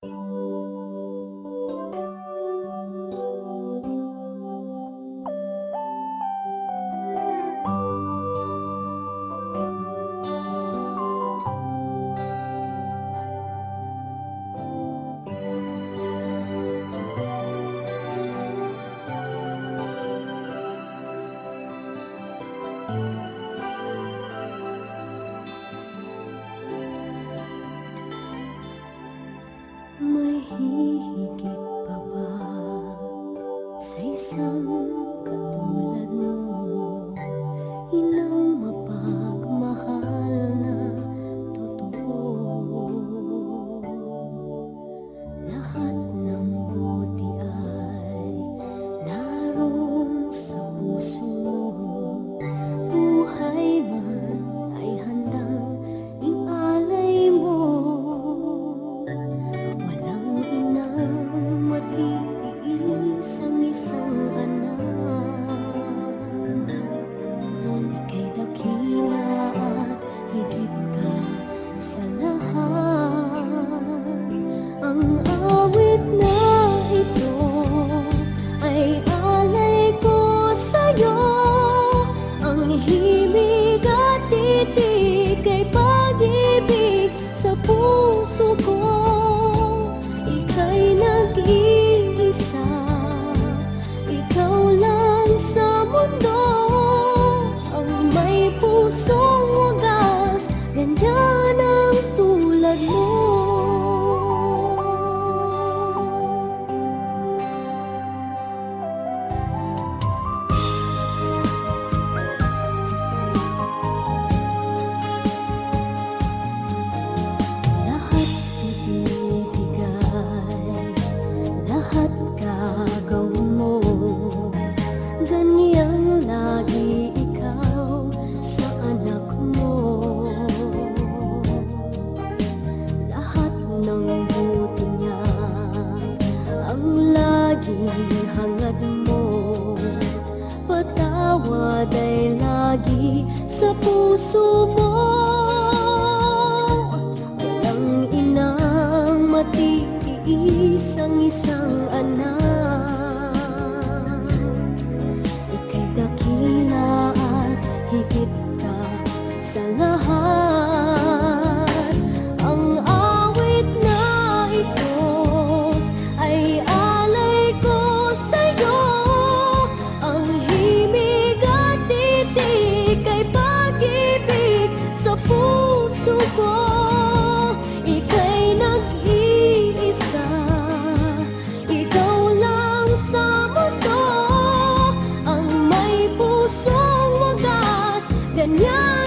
May hihigit pa ba sa isang katulad mo? Inang mapagmahal na totoo. Lahat ng buti ay naroon sa puso mo. Buhay man ay handang ialay mo. Walang inang matiis ang isang anak. Ika'y dakila at higit ka sa lahat. Ang awit na ito ay alay ko sa'yo. Ang himig at titig ay pag-ibig sa puso ko. Ika'y nag-iisa, ikaw lang sa mundo. Ang may pusong wagas, ganyan ang tulad mo. Lahat ibibigay, lahat gagawin mo. Ganyang lagi ikaw sa anak mo. Lahat ng buti niya ang laging hangad mo. Patawad ay lagi sa puso mo. Walang inang matiis ang isang anak. Ika'y dakila at higit ka sa lahat. Ang awit na ito ay alay ko sa'yo. Ang himig at titig ay pag-ibig sa puso ko. Ika'y nag-iisa, ikaw lang sa mundo. Ang may pusong wagas, ganyan